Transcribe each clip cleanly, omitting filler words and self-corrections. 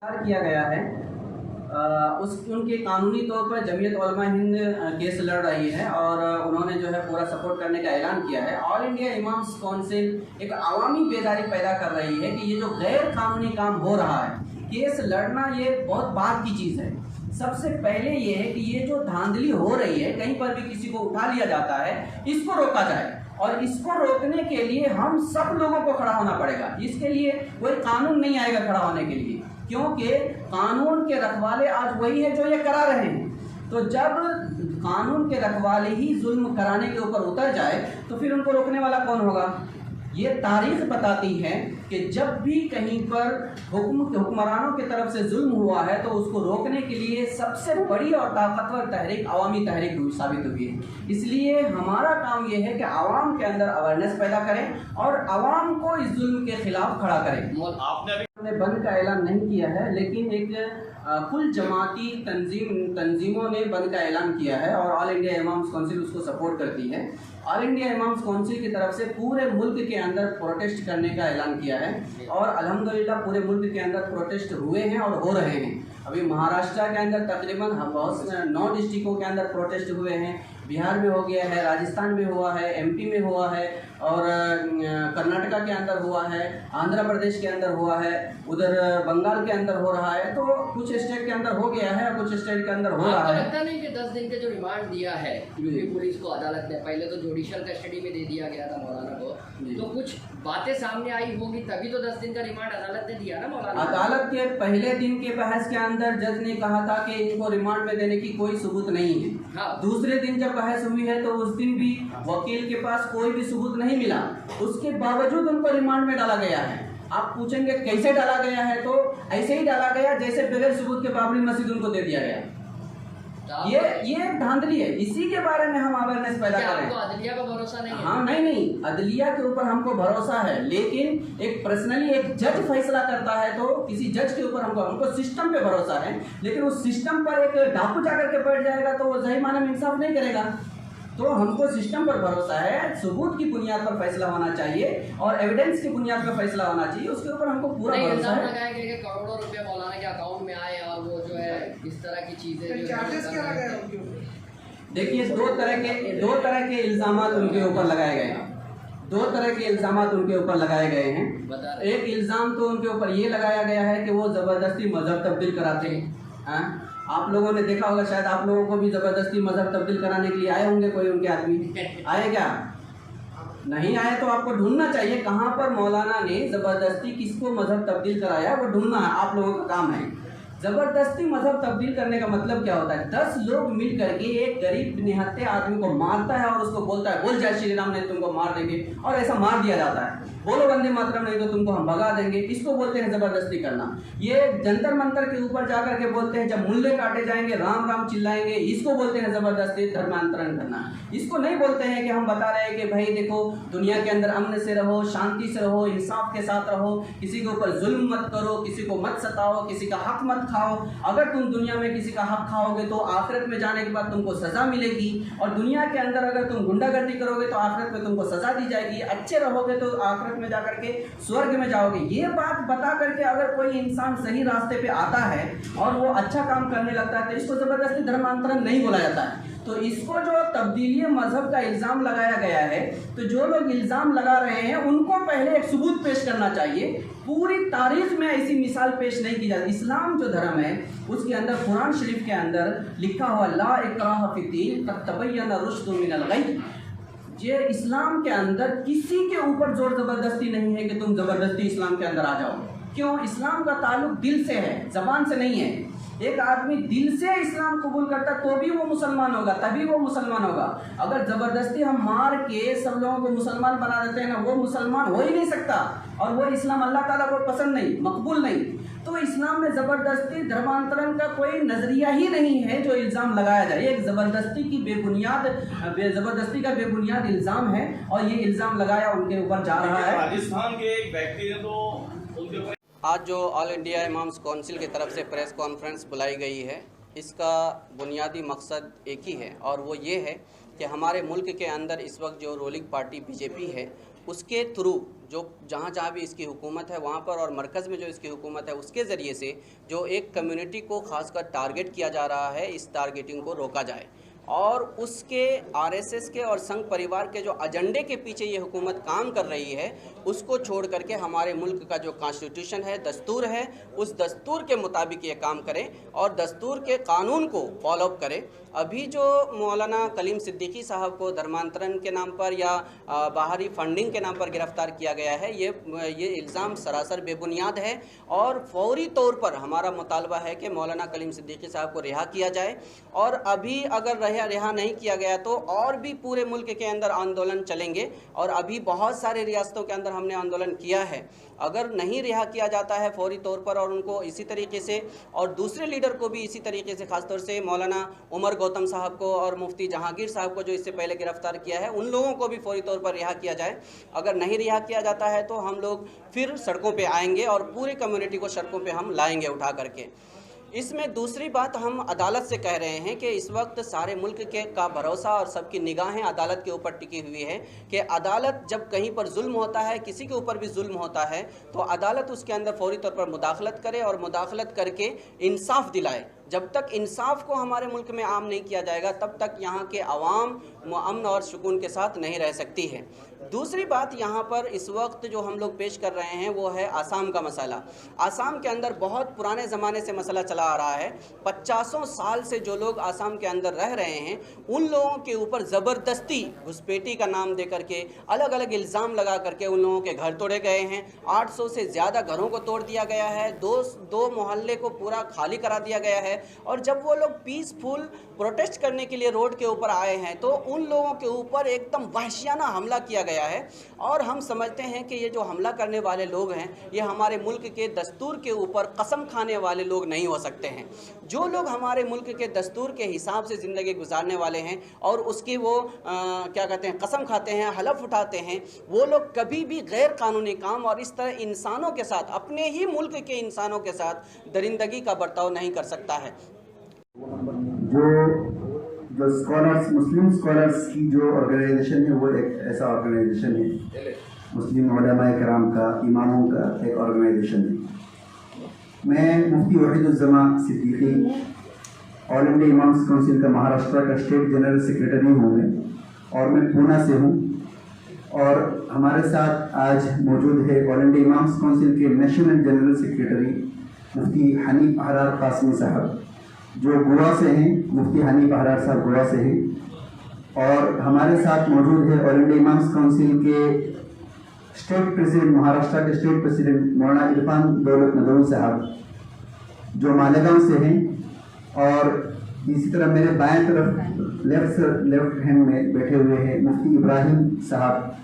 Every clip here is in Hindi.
किया गया है उनके कानूनी तौर पर जमीयत उलमा हिंद केस लड़ रही है और उन्होंने जो है पूरा सपोर्ट करने का ऐलान किया है। ऑल इंडिया इमाम्स काउंसिल एक अवामी बेदारी पैदा कर रही है कि ये जो गैर कानूनी काम हो रहा है, केस लड़ना ये बहुत बात की चीज़ है। सबसे पहले ये है कि ये जो धांधली हो रही है, कहीं पर भी किसी को उठा लिया जाता है, इसको रोका जाए और इसको रोकने के लिए हम सब लोगों को खड़ा होना पड़ेगा। इसके लिए कोई कानून नहीं आएगा खड़ा होने के लिए, क्योंकि कानून के रखवाले आज वही है जो ये करा रहे हैं। तो जब कानून के रखवाले ही जुल्म कराने के ऊपर उतर जाए तो फिर उनको रोकने वाला कौन होगा। ये तारीख बताती है कि जब भी कहीं पर हुक्मरानों की तरफ से जुल्म हुआ है तो उसको रोकने के लिए सबसे बड़ी और ताकतवर तहरीक अवामी तहरीक साबित हुई है। इसलिए हमारा काम ये है कि आवाम के अंदर अवेयरनेस पैदा करें और आवाम को इस जुल्म के खिलाफ खड़ा करें। आपने बंद का ऐलान नहीं किया है, लेकिन एक कुल जमाती तंजीमों ने बंद का ऐलान किया है और ऑल इंडिया इमाम्स काउंसिल उसको सपोर्ट करती है। ऑल इंडिया इमाम्स काउंसिल की तरफ से पूरे मुल्क के अंदर प्रोटेस्ट करने का ऐलान किया है और अल्हम्दुलिल्लाह पूरे मुल्क के अंदर प्रोटेस्ट हुए हैं और हो रहे हैं। अभी महाराष्ट्र के अंदर तकरीबन 9 डिस्ट्रिक्टों के अंदर प्रोटेस्ट हुए हैं, बिहार में हो गया है, राजस्थान में हुआ है, एमपी में हुआ है और कर्नाटका के अंदर हुआ है, आंध्र प्रदेश के अंदर हुआ है, उधर बंगाल के अंदर हो रहा है। तो कुछ स्टेट के अंदर हो गया है और कुछ स्टेट के अंदर हो रहा है। लगता नहीं कि 10 दिन का जो रिमांड दिया है यूपी पुलिस को अदालत ने, पहले तो जुडिशियल कस्टडी में दे दिया गया था मौलाना को, तो कुछ बातें सामने आई होगी तभी तो 10 दिन का रिमांड अदालत ने दिया ना मौलाना। अदालत के पहले दिन के बहस के अंदर जज ने कहा था कि इनको रिमांड में देने की कोई सबूत नहीं है। हाँ। दूसरे दिन जब बहस हुई है तो उस दिन भी वकील के पास कोई भी सबूत नहीं मिला, उसके बावजूद उनको रिमांड में डाला गया है। आप पूछेंगे कैसे डाला गया है, तो ऐसे ही डाला गया जैसे बगैर सबूत के बाबरी मस्जिद उनको दे दिया गया। ये धांधली है, इसी के बारे में हम अवेयरनेस पैदा करें। आपको अदलिया का भरोसा नहीं है? हाँ, नहीं, अदलिया के ऊपर हमको भरोसा है, लेकिन एक पर्सनली एक जज फैसला करता है तो किसी जज के ऊपर हमको सिस्टम पे भरोसा है, लेकिन उस सिस्टम पर एक डाकू जाकर के बैठ जाएगा तो वो सही माने में इंसाफ नहीं करेगा। तो हमको सिस्टम पर भरोसा है, सबूत की बुनियाद पर फैसला होना चाहिए और एविडेंस की बुनियाद पर फैसला होना चाहिए, उसके ऊपर हमको पूरा भरोसा है। लगाया गया कि करोड़ों रुपए मौलाना के अकाउंट में आए और वो जो है इस तरह की चीजें चार्जेस क्या लगाए उनके ऊपर? देखिए, दो तरह के इल्जामात उनके ऊपर लगाए गए हैं। 2 तरह के इल्जामात उनके ऊपर लगाए गए हैं। एक इल्जाम तो उनके ऊपर ये लगाया गया है कि वो ज़बरदस्ती मजहब तब्दील कराते हैं। आप लोगों ने देखा होगा, शायद आप लोगों को भी ज़बरदस्ती मजहब तब्दील कराने के लिए आए होंगे कोई उनके आदमी, आए क्या? नहीं आए तो आपको ढूंढना चाहिए कहाँ पर मौलाना ने ज़बरदस्ती किसको मजहब तब्दील कराया, वो ढूंढना है, आप लोगों का काम है। ज़बरदस्ती मजहब तब्दील करने का मतलब क्या होता है? 10 लोग मिल करके एक गरीब निहत्थे आदमी को मारता है और उसको बोलता है बोल जय श्री राम नहीं तुमको मार देंगे, और ऐसा मार दिया जाता है। बोलो वंदे मातरम नहीं तो तुमको हम भगा देंगे, इसको बोलते हैं ज़बरदस्ती करना। ये जंतर मंतर के ऊपर जाकर के बोलते हैं जब मुल्ले काटे जाएंगे राम राम चिल्लाएंगे, इसको बोलते हैं ज़बरदस्ती धर्मांतरण करना। इसको नहीं बोलते हैं कि हम बता रहे हैं कि भाई देखो दुनिया के अंदर अमन से रहो, शांति से रहो, इंसाफ के साथ रहो, किसी के ऊपर जुल्म मत करो, किसी को मत सताओ, किसी का हक मत खाओ। अगर तुम दुनिया में किसी का हक खाओगे तो आखिरत में जाने के बाद तुमको सजा मिलेगी, और दुनिया के अंदर अगर तुम गुंडागर्दी करोगे तो आखिरत में तुमको सजा दी जाएगी। अच्छे रहोगे तो आखिरत में जाकर के स्वर्ग में जाओगे। ये बात बता करके अगर कोई इंसान सही रास्ते पे आता है और वो अच्छा काम करने लगता है तो इसको जबरदस्ती धर्मांतरण नहीं बोला जाता है। तो इसको जो तब्दीली मजहब का इल्ज़ाम लगाया गया है, तो जो लोग इल्ज़ाम लगा रहे हैं उनको पहले एक सबूत पेश करना चाहिए। पूरी तारीख में ऐसी मिसाल पेश नहीं की जाती। इस्लाम जो धर्म है उसके अंदर कुरान शरीफ के अंदर लिखा हुआ ला इक्राह फिद्दीन क़द तबय्यन रुश्द मिनल गय। ये इस्लाम के अंदर किसी के ऊपर जोर ज़बरदस्ती नहीं है कि तुम ज़बरदस्ती इस्लाम के अंदर आ जाओ। क्यों? इस्लाम का ताल्लुक दिल से है, ज़बान से नहीं है। एक आदमी दिल से इस्लाम कबूल करता तो भी वो मुसलमान होगा, तभी वो मुसलमान होगा। अगर ज़बरदस्ती हम मार के सब लोगों को मुसलमान बना देते हैं ना, वो मुसलमान हो ही नहीं सकता, और वो इस्लाम अल्लाह ताला को पसंद नहीं, मकबूल नहीं। तो इस्लाम में ज़बरदस्ती धर्मांतरण का कोई नज़रिया ही नहीं है जो इल्ज़ाम लगाया जाए। एक ज़बरदस्ती का बेबुनियाद इल्ज़ाम है और ये इल्ज़ाम लगाया उनके ऊपर जा रहा है। राजस्थान के एक व्यक्ति ने तो उनके ऊपर आज जो ऑल इंडिया इमाम्स काउंसिल की तरफ से प्रेस कॉन्फ्रेंस बुलाई गई है, इसका बुनियादी मकसद एक ही है और वो ये है कि हमारे मुल्क के अंदर इस वक्त जो रूलिंग पार्टी बीजेपी है उसके थ्रू जो जहाँ जहाँ भी इसकी हुकूमत है वहाँ पर, और मरकज़ में जो इसकी हुकूमत है उसके ज़रिए से जो एक कम्युनिटी को ख़ासकर टारगेट किया जा रहा है, इस टारगेटिंग को रोका जाए और उसके आरएसएस के और संघ परिवार के जो एजेंडे के पीछे ये हुकूमत काम कर रही है उसको छोड़ करके हमारे मुल्क का जो कॉन्स्टिट्यूशन है, दस्तूर है, उस दस्तूर के मुताबिक ये काम करें और दस्तूर के कानून को फॉलोअप करें। अभी जो मौलाना कलीम सिद्दीकी साहब को धर्मांतरण के नाम पर या बाहरी फंडिंग के नाम पर गिरफ़्तार किया गया है, ये इल्ज़ाम सरासर बेबुनियाद है और फौरी तौर पर हमारा मुतालबा है कि मौलाना कलीम सिद्दीकी साहब को रिहा किया जाए। और अभी अगर रिहा नहीं किया गया तो और भी पूरे मुल्क के अंदर आंदोलन चलेंगे और अभी बहुत सारे रियासतों के अंदर हमने आंदोलन किया है। अगर नहीं रिहा किया जाता है फौरी तौर पर और उनको इसी तरीके से, और दूसरे लीडर को भी इसी तरीके से, ख़ासतौर से मौलाना उमर गौतम साहब को और मुफ्ती जहांगीर साहब को जो इससे पहले गिरफ्तार किया है, उन लोगों को भी फौरी तौर पर रिहा किया जाए। अगर नहीं रिहा किया जाता है तो हम लोग फिर सड़कों पे आएंगे और पूरी कम्युनिटी को सड़कों पे हम लाएंगे उठा करके। इसमें दूसरी बात हम अदालत से कह रहे हैं कि इस वक्त सारे मुल्क के का भरोसा और सबकी निगाहें अदालत के ऊपर टिकी हुई है कि अदालत जब कहीं पर जुल्म होता है, किसी के ऊपर भी जुल्म होता है, तो अदालत उसके अंदर फौरी तौर पर मुदाखलत करे और मुदाखलत करके इंसाफ दिलाए। जब तक इंसाफ को हमारे मुल्क में आम नहीं किया जाएगा तब तक यहाँ के अवाम अमन और सुकून के साथ नहीं रह सकती है। दूसरी बात यहाँ पर इस वक्त जो हम लोग पेश कर रहे हैं वो है आसाम का मसला। आसाम के अंदर बहुत पुराने ज़माने से मसला चला आ रहा है। 50 साल से जो लोग आसाम के अंदर रह रहे हैं उन लोगों के ऊपर ज़बरदस्ती घुसपैठी का नाम दे करके अलग अलग इल्ज़ाम लगा करके उन लोगों के घर तोड़े गए हैं। 800 से ज़्यादा घरों को तोड़ दिया गया है। दो मोहल्ले को पूरा खाली करा दिया गया है। और जब वो लोग पीसफुल प्रोटेस्ट करने के लिए रोड के ऊपर आए हैं तो उन लोगों के ऊपर एकदम वहशियाना हमला किया गया है। और हम समझते हैं कि ये जो हमला करने वाले लोग हैं ये हमारे मुल्क के दस्तूर के ऊपर कसम खाने वाले लोग नहीं हो सकते हैं। जो लोग हमारे मुल्क के दस्तूर के हिसाब से ज़िंदगी गुजारने वाले हैं और उसकी वो क्या कहते हैं, कसम खाते हैं, हलफ उठाते हैं, वो लोग कभी भी गैर कानूनी काम और इस तरह इंसानों के साथ, अपने ही मुल्क के इंसानों के साथ दरिंदगी का बर्ताव नहीं कर सकता है। जो स्कॉलर्स, मुस्लिम स्कॉलर्स की जो ऑर्गेनाइजेशन है वो एक ऐसा ऑर्गेनाइजेशन है, मुस्लिम उलमाए किराम का, इमामों का एक ऑर्गेनाइजेशन है। मैं Mufti Wahiduzzaman Siddiqui all India imams council का महाराष्ट्र का स्टेट जनरल सेक्रेटरी हूँ मैं, और मैं पूना से हूँ। और हमारे साथ आज मौजूद है ऑल इंडिया इमाम्स काउंसिल के नेशनल जनरल सेक्रेटरी मुफ्ती हनीफ अहरार कासमी साहब जो गोवा से हैं, मुफ्ती हनीफ अहरार साहब गोवा से हैं। और हमारे साथ मौजूद है ऑल इंडिया इमाम्स काउंसिल के स्टेट प्रेसिडेंट, महाराष्ट्र के स्टेट प्रेसिडेंट मौलाना इरफान दौलत नदवी साहब जो मालेगांव से हैं। और इसी तरह मेरे बाएं तरफ लेफ्ट हैंड में बैठे हुए हैं मुफ्ती इब्राहिम साहब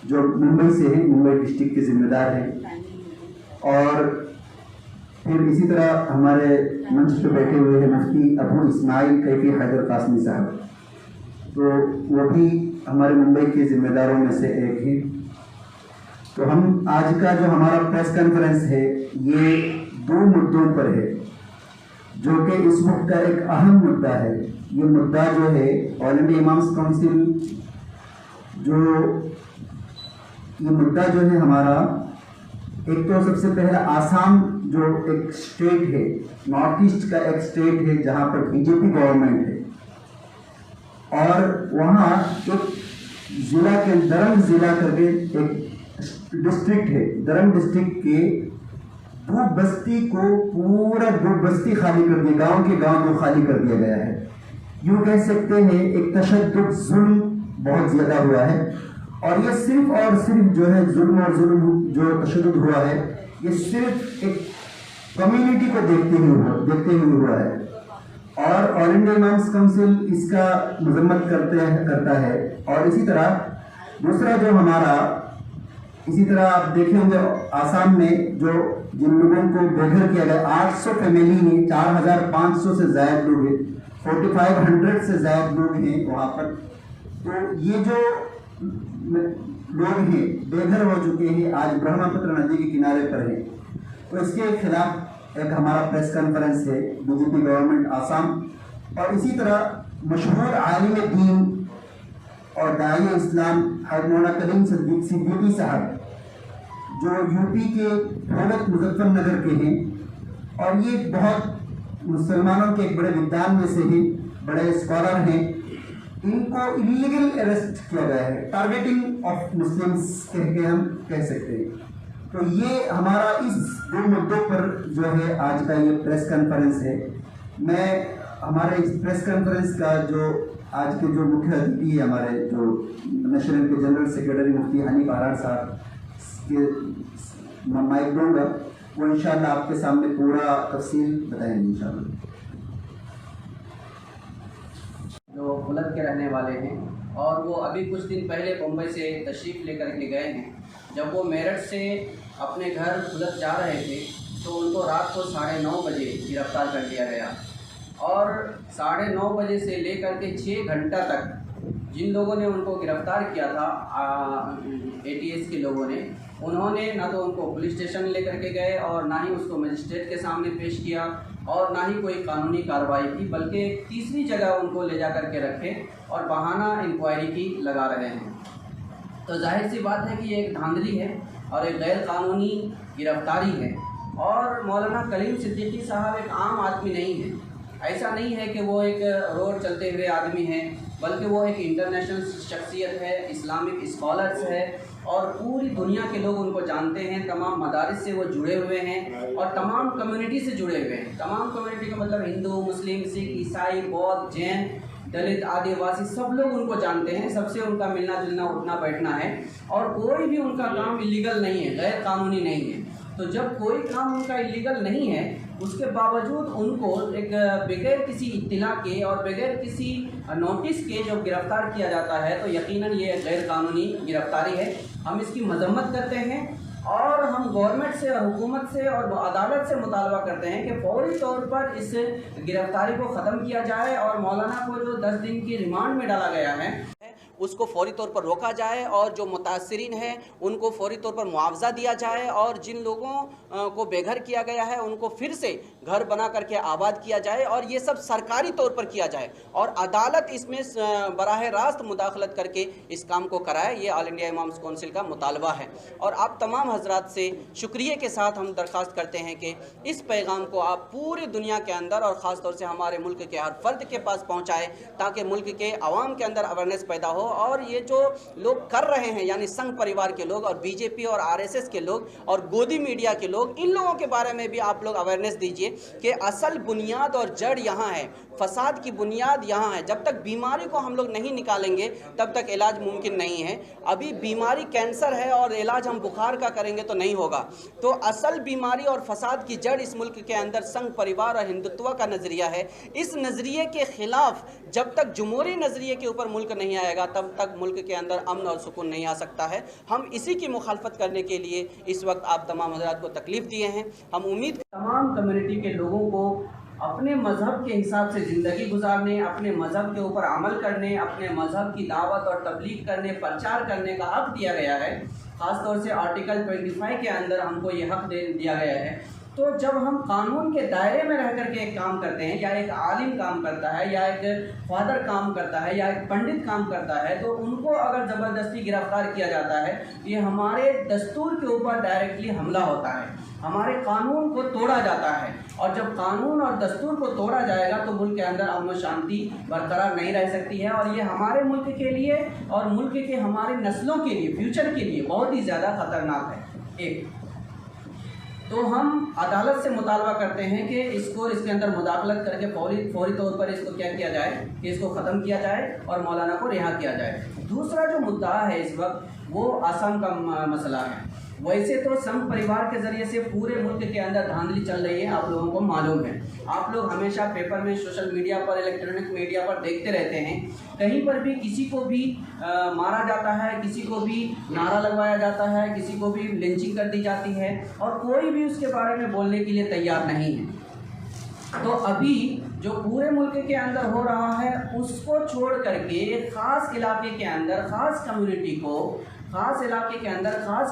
जो मुंबई से हैं, मुंबई डिस्ट्रिक्ट के जिम्मेदार हैं। और फिर इसी तरह हमारे मंच पे बैठे हुए हैं मुफ्ती अबू इस्माइल कैफी हैदर कासमी साहब, तो वो भी हमारे मुंबई के जिम्मेदारों में से एक हैं। तो हम आज का जो हमारा प्रेस कॉन्फ्रेंस है ये 2 मुद्दों पर है जो कि इस वक्त का एक अहम मुद्दा है। ये मुद्दा जो है ऑल इंडिया इमाम्स काउंसिल ये मुद्दा जो है हमारा, एक तो सबसे पहले आसाम जो एक स्टेट है, नॉर्थ ईस्ट का एक स्टेट है जहाँ पर बीजेपी गवर्नमेंट है, और वहाँ एक जिला के दरंग जिला करके एक डिस्ट्रिक्ट है। दरंग डिस्ट्रिक्ट के दो बस्ती को पूरा 2 बस्ती खाली कर दिया, गांव के गांव को खाली कर दिया गया है। यूँ कह सकते हैं एक तशद्दुद, जुल्म बहुत ज़्यादा हुआ है। और ये सिर्फ और सिर्फ जो है जुल्म और जुल्म जो तशद्दुद हुआ है ये सिर्फ एक कम्युनिटी को देखते हुए हुआ है। और ऑल इंडिया इमाम्स काउंसिल इसका मजम्मत करता है। और इसी तरह दूसरा जो हमारा, इसी तरह आप देखे होंगे आसाम में जो जिन लोगों को बेघर किया गया, 800 फैमिली में 4500 से ज़्यादा लोग हैं, 4500 से ज़्यादा लोग हैं वहाँ पर। तो ये जो लोग हैं बेघर हो चुके हैं, आज ब्रह्मपुत्र नदी के किनारे पर हैं। तो इसके खिलाफ एक हमारा प्रेस कॉन्फ्रेंस है बीजेपी गवर्नमेंट आसाम। और इसी तरह मशहूर आलिम दीन और दाई इस्लाम हज़रत मौलाना कलीम सिद्दीकी साहब, जो यूपी के भोलक मुजफ्फरनगर के हैं, और ये बहुत मुसलमानों के एक बड़े विद्वान में से ही बड़े स्कॉलर हैं। इनको इलीगल अरेस्ट किया गया है, टारगेटिंग ऑफ मुस्लिम्स कह के हम कह सकते हैं। तो ये हमारा इस दो मुद्दों पर जो है आज का ये प्रेस कॉन्फ्रेंस है। मैं हमारे इस प्रेस कॉन्फ्रेंस का जो आज के जो मुख्य अतिथि है, हमारे जो नेशनल के जनरल सेक्रेटरी मुफ्ती हनीफ आरार साहब के माइक दूंगा, वो इंशाल्लाह आपके सामने पूरा तफसील बताएंगे इंशाल्लाह। जो भुलक के रहने वाले हैं और वो अभी कुछ दिन पहले मुंबई से तशरीफ़ लेकर के गए हैं। जब वो मेरठ से अपने घर भुलक जा रहे थे तो उनको रात को 9:30 बजे गिरफ़्तार कर लिया गया और 9:30 बजे से लेकर के 6 घंटा तक जिन लोगों ने उनको गिरफ़्तार किया था ATS के लोगों ने, उन्होंने ना तो उनको पुलिस स्टेशन लेकर के गए और ना ही उसको मजिस्ट्रेट के सामने पेश किया और ना ही कोई कानूनी कार्रवाई की, बल्कि एक तीसरी जगह उनको ले जा कर के रखे और बहाना इंक्वायरी की लगा रहे हैं। तो जाहिर सी बात है कि ये एक धांधली है और एक गैर कानूनी गिरफ्तारी है। और मौलाना कलीम सिद्दीकी साहब एक आम आदमी नहीं है। ऐसा नहीं है कि वो एक रोड चलते हुए आदमी है, बल्कि वो एक इंटरनेशनल शख्सियत है, इस्लामिक स्कॉलर्स है और पूरी दुनिया के लोग उनको जानते हैं। तमाम मदारिस से वो जुड़े हुए हैं और तमाम कम्युनिटी से जुड़े हुए हैं। तमाम कम्युनिटी का मतलब हिंदू, मुस्लिम, सिख, ईसाई, बौद्ध, जैन, दलित, आदिवासी, सब लोग उनको जानते हैं। सबसे उनका मिलना जुलना, उठना बैठना है और कोई भी उनका काम इलीगल नहीं है, गैर कानूनी नहीं है। तो जब कोई काम उनका इलीगल नहीं है, उसके बावजूद उनको एक बगैर किसी इत्तिला के और बगैर किसी नोटिस के जब गिरफ़्तार किया जाता है तो यकीनन ये गैर कानूनी गिरफ़्तारी है। हम इसकी मजम्मत करते हैं और हम गवर्नमेंट से और हुकूमत से और अदालत से मुतालबा करते हैं कि फौरी तौर पर इस गिरफ़्तारी को ख़त्म किया जाए और मौलाना को जो 10 दिन की रिमांड में डाला गया है उसको फौरी तौर पर रोका जाए और जो मुतासरीन हैं उनको फौरी तौर पर मुआवजा दिया जाए और जिन लोगों को बेघर किया गया है उनको फिर से घर बना करके आबाद किया जाए और ये सब सरकारी तौर पर किया जाए और अदालत इसमें बराह रास्त मुदाखलत करके इस काम को कराए। ये ऑल इंडिया इमाम्स काउंसिल का मुतालबा है और आप तमाम हजरात से शुक्रिया के साथ हम दरख्वास्त करते हैं कि इस पैगाम को आप पूरी दुनिया के अंदर और ख़ास तौर से हमारे मुल्क के हर फर्द के पास पहुँचाएँ ताकि मुल्क के अवाम के अंदर अवेयरनेस पैदा हो। और ये जो लोग कर रहे हैं यानी संघ परिवार के लोग और बीजेपी और आरएसएस के लोग और गोदी मीडिया के लोग, इन लोगों के बारे में भी आप लोग अवेयरनेस दीजिए कि असल बुनियाद और जड़ यहाँ है, फसाद की बुनियाद यहाँ है। जब तक बीमारी को हम लोग नहीं निकालेंगे तब तक इलाज मुमकिन नहीं है। अभी बीमारी कैंसर है और इलाज हम बुखार का करेंगे तो नहीं होगा। तो असल बीमारी और फसाद की जड़ इस मुल्क के अंदर संघ परिवार और हिंदुत्व का नज़रिया है। इस नज़रिए के ख़िलाफ़ जब तक जमहूरी नज़रिए के ऊपर मुल्क नहीं आएगा तब तक मुल्क के अंदर अमन और सुकून नहीं आ सकता है। हम इसी की मुखालफत करने के लिए इस वक्त आप तमाम हज़रात को तकलीफ़ दिए हैं। हम उम्मीद तमाम कम्युनिटी के लोगों को अपने मज़हब के हिसाब से ज़िंदगी गुजारने, अपने मज़हब के ऊपर अमल करने, अपने मज़हब की दावत और तबलीग करने, प्रचार करने का हक़ दिया गया है। ख़ास तौर से आर्टिकल 25 के अंदर हमको ये हक़ दिया गया है। तो जब हम कानून के दायरे में रह कर के एक काम करते हैं या एक आलिम काम करता है या एक फादर काम करता है या एक पंडित काम करता है तो उनको अगर ज़बरदस्ती गिरफ़्तार किया जाता है, ये हमारे दस्तूर के ऊपर डायरेक्टली हमला होता है, हमारे कानून को तोड़ा जाता है। और जब कानून और दस्तूर को तोड़ा जाएगा तो मुल्क के अंदर अमन व शांति बरकरार नहीं रह सकती है और ये हमारे मुल्क के लिए और मुल्क के हमारे नस्लों के लिए, फ्यूचर के लिए बहुत ही ज़्यादा ख़तरनाक है। एक तो हम अदालत से मुतालबा करते हैं कि इसको इसके अंदर मुदाखलत करके फौरी तौर पर इसको क्या किया जाए कि इसको ख़त्म किया जाए और मौलाना को रिहा किया जाए। दूसरा जो मुद्दा है इस वक्त वो आसाम का मसला है। वैसे तो संघ परिवार के ज़रिए से पूरे मुल्क के अंदर धांधली चल रही है, आप लोगों को मालूम है। आप लोग हमेशा पेपर में, सोशल मीडिया पर, इलेक्ट्रॉनिक मीडिया पर देखते रहते हैं। कहीं पर भी किसी को भी मारा जाता है, किसी को भी नारा लगवाया जाता है, किसी को भी लिंचिंग कर दी जाती है और कोई भी उसके बारे में बोलने के लिए तैयार नहीं है। तो अभी जो पूरे मुल्क के अंदर हो रहा है उसको छोड़ करके एक ख़ास इलाके के अंदर ख़ास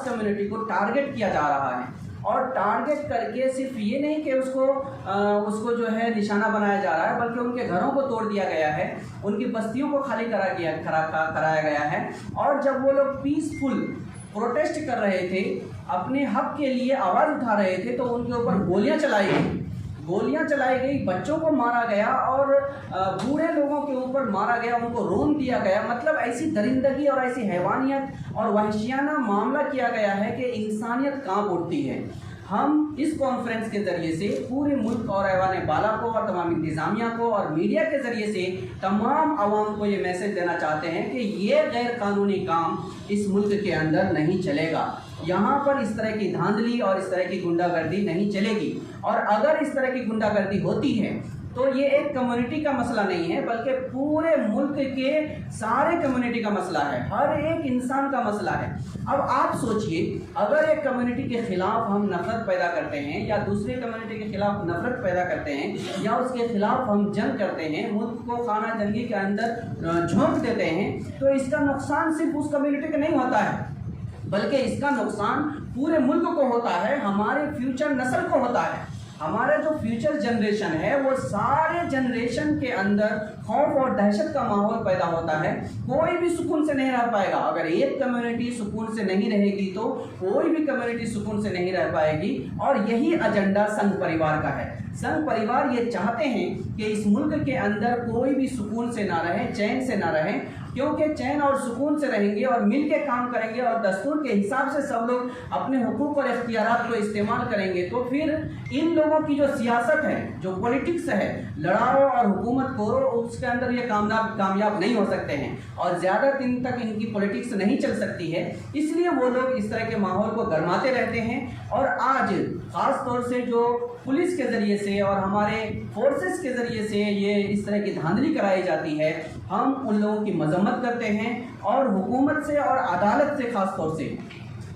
कम्युनिटी को टारगेट किया जा रहा है। और टारगेट करके सिर्फ ये नहीं कि उसको जो है निशाना बनाया जा रहा है, बल्कि उनके घरों को तोड़ दिया गया है, उनकी बस्तियों को खाली कराया गया है। और जब वो लोग पीसफुल प्रोटेस्ट कर रहे थे, अपने हक के लिए आवाज़ उठा रहे थे, तो उनके ऊपर गोलियां चलाई गई, बच्चों को मारा गया और बूढ़े लोगों के ऊपर मारा गया, उनको रोन दिया गया। मतलब ऐसी दरिंदगी और ऐसी हैवानियत और वहशियाना मामला किया गया है कि इंसानियत कांप उठती है। हम इस कॉन्फ्रेंस के ज़रिए से पूरे मुल्क और ऐवान बाला को और तमाम इंतज़ामिया को और मीडिया के ज़रिए से तमाम आवाम को ये मैसेज देना चाहते हैं कि ये गैर कानूनी काम इस मुल्क के अंदर नहीं चलेगा। यहाँ पर इस तरह की धांधली और इस तरह की गुंडागर्दी नहीं चलेगी। और अगर इस तरह की गुंडागर्दी होती है तो ये एक कम्युनिटी का मसला नहीं है, बल्कि पूरे मुल्क के सारे कम्युनिटी का मसला है, हर एक इंसान का मसला है। अब आप सोचिए, अगर एक कम्युनिटी के ख़िलाफ़ हम नफ़रत पैदा करते हैं या दूसरे कम्युनिटी के ख़िलाफ़ नफ़रत पैदा करते हैं या उसके ख़िलाफ़ हम जंग करते हैं, मुल्क को खाना जंगी के अंदर झोंक देते हैं, तो इसका नुकसान सिर्फ उस कम्युनिटी का नहीं होता है, बल्कि इसका नुकसान पूरे मुल्क को होता है, हमारे फ्यूचर नस्ल को होता है। हमारा जो फ्यूचर जनरेशन है वो सारे जनरेशन के अंदर खौफ और दहशत का माहौल पैदा होता है। कोई भी सुकून से नहीं रह पाएगा। अगर एक कम्युनिटी सुकून से नहीं रहेगी तो कोई भी कम्युनिटी सुकून से नहीं रह पाएगी। और यही एजेंडा संघ परिवार का है। संघ परिवार ये चाहते हैं कि इस मुल्क के अंदर कोई भी सुकून से ना रहे, चैन से ना रहे, क्योंकि चैन और सुकून से रहेंगे और मिल के काम करेंगे और दस्तूर के हिसाब से सब लोग अपने हुकूक और इख्तियारात को इस्तेमाल करेंगे, तो फिर इन लोगों की जो सियासत है, जो पॉलिटिक्स है, लड़ाओ और हुकूमत करो, उसके अंदर ये कामयाब नहीं हो सकते हैं और ज़्यादा दिन तक इनकी पॉलिटिक्स नहीं चल सकती है। इसलिए वो लोग इस तरह के माहौल को गरमाते रहते हैं। और आज ख़ास तौर से जो पुलिस के ज़रिए से और हमारे फोर्सेस के ज़रिए से ये इस तरह की धांधली कराई जाती है, हम उन लोगों की मजम्मत करते हैं। और हुकूमत से और अदालत से, ख़ास तौर से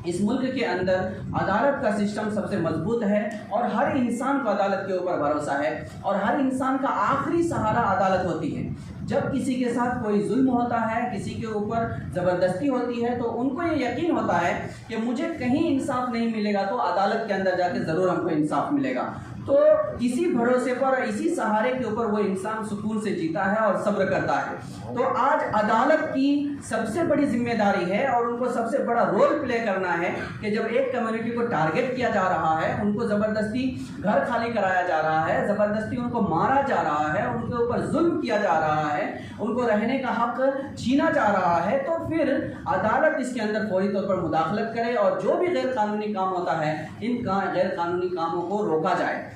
इस मुल्क के अंदर अदालत का सिस्टम सबसे मजबूत है और हर इंसान को अदालत के ऊपर भरोसा है और हर इंसान का आखिरी सहारा अदालत होती है। जब किसी के साथ कोई जुल्म होता है, किसी के ऊपर ज़बरदस्ती होती है, तो उनको ये यकीन होता है कि मुझे कहीं इंसाफ नहीं मिलेगा तो अदालत के अंदर जाके ज़रूर हमको इंसाफ मिलेगा। तो इसी भरोसे पर, इसी सहारे के ऊपर वो इंसान सुकून से जीता है और सब्र करता है। तो आज अदालत की सबसे बड़ी जिम्मेदारी है और उनको सबसे बड़ा रोल प्ले करना है कि जब एक कम्युनिटी को टारगेट किया जा रहा है, उनको ज़बरदस्ती घर खाली कराया जा रहा है, ज़बरदस्ती उनको मारा जा रहा है, उनके ऊपर जुल्म किया जा रहा है, उनको रहने का हक छीना जा रहा है, तो फिर अदालत इसके अंदर फौरी तौर पर मुदाखलत करे और जो भी गैर कानूनी काम होता है, इन गैर कानूनी कामों को रोका जाए।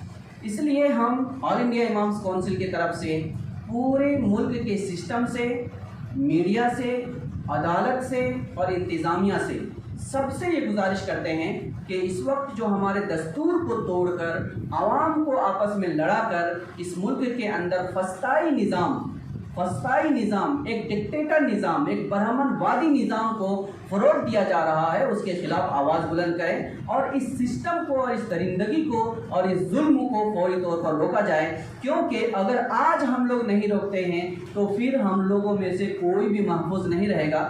इसलिए हम ऑल इंडिया इमाम्स काउंसिल की तरफ से पूरे मुल्क के सिस्टम से, मीडिया से, अदालत से और इंतज़ामिया से सबसे ये गुजारिश करते हैं कि इस वक्त जो हमारे दस्तूर को तोड़कर आवाम को आपस में लड़ाकर इस मुल्क के अंदर फस्ताई निज़ाम, एक डिक्टेटर निज़ाम, एक बरहमनवादी निज़ाम को फ़रोग़ दिया जा रहा है, उसके ख़िलाफ़ आवाज़ बुलंद करें और इस सिस्टम को और इस दरिंदगी को और इस जुल्म को फौरी तौर पर रोका जाए। क्योंकि अगर आज हम लोग नहीं रोकते हैं तो फिर हम लोगों में से कोई भी महफूज नहीं रहेगा।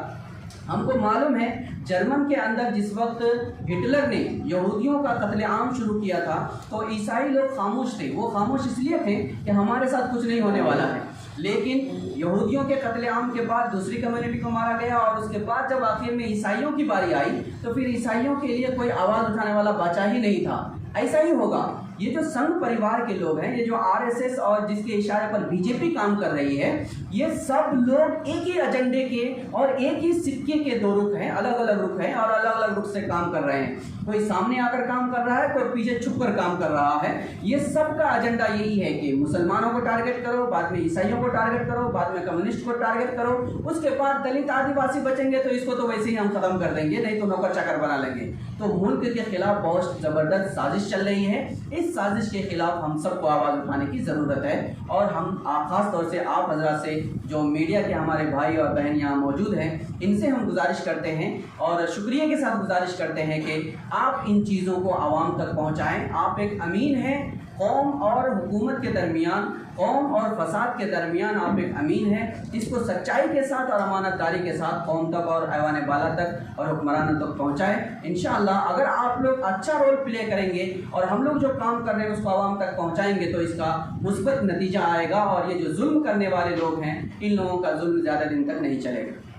हमको मालूम है जर्मन के अंदर जिस वक्त हिटलर ने यहूदियों का कत्लेआम शुरू किया था तो ईसाई लोग खामोश थे। वो खामोश इसलिए थे कि हमारे साथ कुछ नहीं होने वाला है, लेकिन यहूदियों के कत्लेआम के बाद दूसरी कम्युनिटी को मारा गया और उसके बाद जब आखिर में ईसाइयों की बारी आई तो फिर ईसाइयों के लिए कोई आवाज़ उठाने वाला बचा ही नहीं था। ऐसा ही होगा। ये जो संघ परिवार के लोग हैं, ये जो आरएसएस और जिसके इशारे पर बीजेपी काम कर रही है, ये सब लोग एक ही एजेंडे के और एक ही सिक्के के दो रुख हैं, अलग अलग रुख हैं और अलग अलग रुख से काम कर रहे हैं। कोई सामने आकर काम कर रहा है, कोई पीछे छुपकर काम कर रहा है। ये सब का एजेंडा यही है कि मुसलमानों को टारगेट करो, बाद में ईसाइयों को टारगेट करो, बाद में कम्युनिस्ट को टारगेट करो, उसके बाद दलित आदिवासी बचेंगे तो इसको तो वैसे ही हम खत्म कर देंगे, नहीं तो नौकर चाकर बना लेंगे। तो मुल्क के खिलाफ बहुत ज़बरदस्त साजिश चल रही है। इस साजिश के खिलाफ हम सबको आवाज़ उठाने की ज़रूरत है और हम ख़ास तौर से आप हजरात से, जो मीडिया के हमारे भाई और बहन यहाँ मौजूद हैं, इनसे हम गुजारिश करते हैं और शुक्रिया के साथ गुजारिश करते हैं कि आप इन चीज़ों को आवाम तक पहुँचाएँ। आप एक अमीन हैं कौम और हुकूमत के दरमियान, कौम और फसाद के दरमियान आप एक अमीन हैं। इसको सच्चाई के साथ और अमानतदारी के साथ कौम तक और ऐवान बाला तक और हुक्मरानों तक पहुँचाएँ। इंशाअल्लाह अगर आप लोग अच्छा रोल प्ले करेंगे और हम लोग जो काम कर रहे हैं उसको आवाम तक पहुँचाएँगे तो इसका मुस्बत नतीजा आएगा और ये जो जुल्म करने वाले लोग हैं इन लोगों का जुल्म ज़्यादा दिन तक नहीं चलेगा।